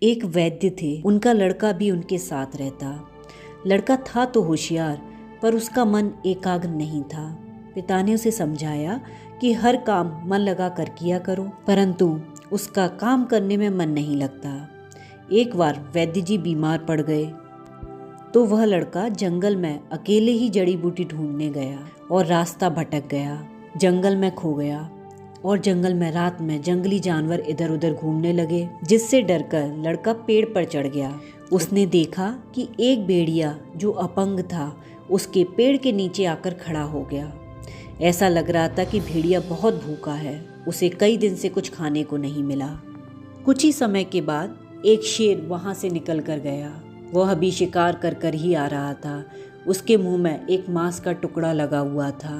एक वैद्य थे, उनका लड़का भी उनके साथ रहता। लड़का था तो होशियार, पर उसका मन एकाग्र नहीं था। पिता ने उसे समझाया कि हर काम मन लगा कर किया करो, परंतु उसका काम करने में मन नहीं लगता। एक बार वैद्य जी बीमार पड़ गए तो वह लड़का जंगल में अकेले ही जड़ी बूटी ढूंढने गया और रास्ता भटक गया। जंगल में खो गया और जंगल में रात में जंगली जानवर इधर उधर घूमने लगे, जिससे डरकर लड़का पेड़ पर चढ़ गया। उसने देखा कि एक भेड़िया जो अपंग था उसके पेड़ के नीचे आकर खड़ा हो गया। ऐसा लग रहा था कि भेड़िया बहुत भूखा है, उसे कई दिन से कुछ खाने को नहीं मिला। कुछ ही समय के बाद एक शेर वहां से निकल कर गया। वह अभी शिकार कर कर ही आ रहा था। उसके मुंह में एक मांस का टुकड़ा लगा हुआ था,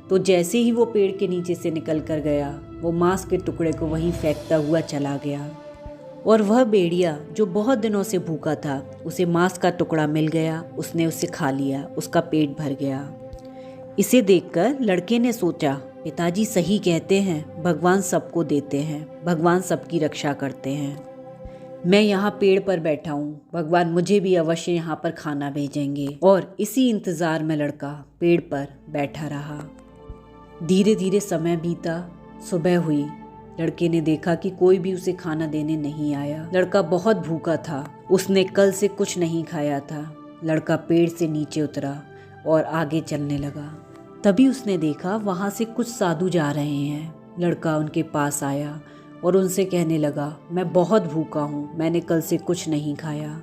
तो जैसे ही वो पेड़ के नीचे से निकल कर गया, वो मांस के टुकड़े को वहीं फेंकता हुआ चला गया। और वह भेड़िया जो बहुत दिनों से भूखा था, उसे मांस का टुकड़ा मिल गया। उसने उसे खा लिया, उसका पेट भर गया। इसे देखकर लड़के ने सोचा, पिताजी सही कहते हैं, भगवान सबको देते हैं, भगवान सबकी रक्षा करते हैं। मैं यहाँ पेड़ पर बैठा हूँ, भगवान मुझे भी अवश्य यहाँ पर खाना भेजेंगे। और इसी इंतजार में लड़का पेड़ पर बैठा रहा। धीरे धीरे समय बीता, सुबह हुई। लड़के ने देखा कि कोई भी उसे खाना देने नहीं आया। लड़का बहुत भूखा था, उसने कल से कुछ नहीं खाया था। लड़का पेड़ से नीचे उतरा और आगे चलने लगा। तभी उसने देखा वहाँ से कुछ साधु जा रहे हैं। लड़का उनके पास आया और उनसे कहने लगा, मैं बहुत भूखा हूँ, मैंने कल से कुछ नहीं खाया,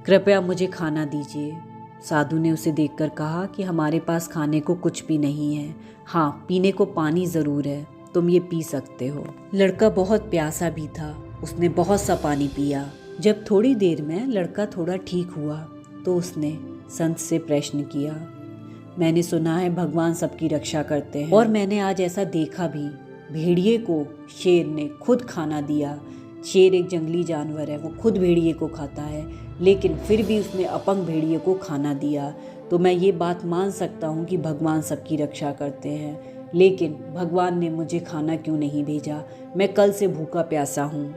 कृपया मुझे खाना दीजिए। साधु ने उसे देखकर कहा कि हमारे पास खाने को कुछ भी नहीं है, हाँ पीने को पानी ज़रूर है, तुम ये पी सकते हो। लड़का बहुत प्यासा भी था, उसने बहुत सा पानी पिया। जब थोड़ी देर में लड़का थोड़ा ठीक हुआ तो उसने संत से प्रश्न किया, मैंने सुना है भगवान सबकी रक्षा करते हैं, और मैंने आज ऐसा देखा भी, भेड़िए को शेर ने खुद खाना दिया। शेर एक जंगली जानवर है, वो खुद भेड़िए को खाता है, लेकिन फिर भी उसने अपंग भेड़िए को खाना दिया। तो मैं ये बात मान सकता हूँ कि भगवान सबकी रक्षा करते हैं, लेकिन भगवान ने मुझे खाना क्यों नहीं भेजा? मैं कल से भूखा प्यासा हूँ,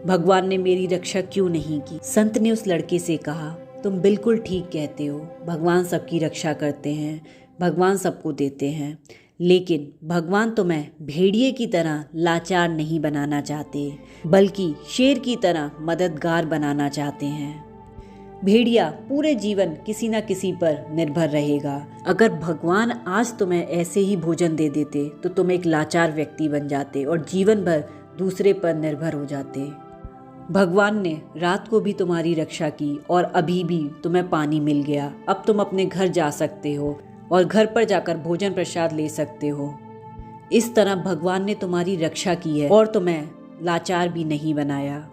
भगवान ने मेरी रक्षा क्यों नहीं की? संत ने उस लड़के से कहा, तुम बिल्कुल ठीक कहते हो, भगवान सबकी रक्षा करते हैं, भगवान सबको देते हैं, लेकिन भगवान तुम्हें भेड़िए की तरह लाचार नहीं बनाना चाहते, बल्कि शेर की तरह मददगार बनाना चाहते हैं। भेड़िया पूरे जीवन किसी न किसी पर निर्भर रहेगा। अगर भगवान आज तुम्हें ऐसे ही भोजन दे देते तो तुम एक लाचार व्यक्ति बन जाते और जीवन भर दूसरे पर निर्भर हो जाते। भगवान ने रात को भी तुम्हारी रक्षा की और अभी भी तुम्हें पानी मिल गया। अब तुम अपने घर जा सकते हो और घर पर जाकर भोजन प्रसाद ले सकते हो। इस तरह भगवान ने तुम्हारी रक्षा की है और तुम्हें लाचार भी नहीं बनाया।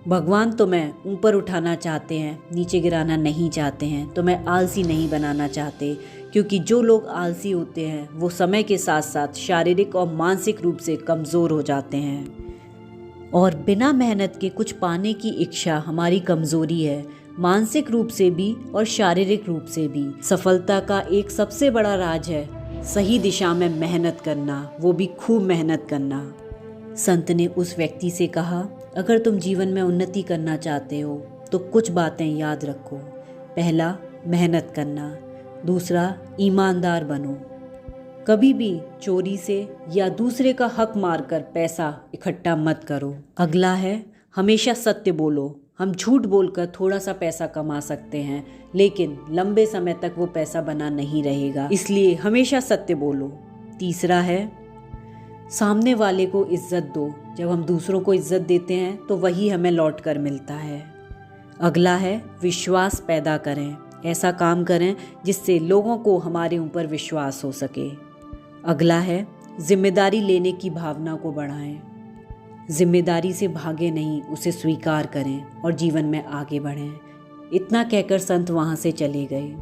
भगवान तुम्हें ऊपर उठाना चाहते हैं, नीचे गिराना नहीं चाहते हैं, तुम्हें आलसी नहीं बनाना चाहते, क्योंकि जो लोग आलसी होते हैं वो समय के साथ साथ शारीरिक और मानसिक रूप से कमज़ोर हो जाते हैं। और बिना मेहनत के कुछ पाने की इच्छा हमारी कमज़ोरी है, मानसिक रूप से भी और शारीरिक रूप से भी। सफलता का एक सबसे बड़ा राज है सही दिशा में मेहनत करना, वो भी खूब मेहनत करना। संत ने उस व्यक्ति से कहा, अगर तुम जीवन में उन्नति करना चाहते हो तो कुछ बातें याद रखो। पहला, मेहनत करना। दूसरा, ईमानदार बनो। कभी भी चोरी से या दूसरे का हक मारकर पैसा इकट्ठा मत करो। अगला है, हमेशा सत्य बोलो। हम झूठ बोलकर थोड़ा सा पैसा कमा सकते हैं, लेकिन लंबे समय तक वो पैसा बना नहीं रहेगा, इसलिए हमेशा सत्य बोलो। तीसरा है, सामने वाले को इज्जत दो। जब हम दूसरों को इज्जत देते हैं तो वही हमें लौट कर मिलता है। अगला है, विश्वास पैदा करें। ऐसा काम करें जिससे लोगों को हमारे ऊपर विश्वास हो सके। अगला है, जिम्मेदारी लेने की भावना को बढ़ाएं। जिम्मेदारी से भागे नहीं, उसे स्वीकार करें और जीवन में आगे बढ़ें। इतना कहकर संत वहाँ से चले गए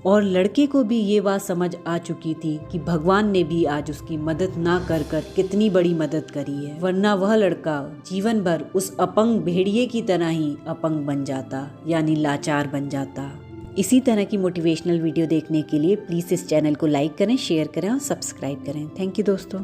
और लड़के को भी ये बात समझ आ चुकी थी कि भगवान ने भी आज उसकी मदद ना कर कर कितनी बड़ी मदद करी है, वरना वह लड़का जीवन भर उस अपंग भेड़िए की तरह ही अपंग बन जाता, यानी लाचार बन जाता। इसी तरह की मोटिवेशनल वीडियो देखने के लिए प्लीज़ इस चैनल को लाइक करें, शेयर करें और सब्सक्राइब करें। थैंक यू दोस्तों।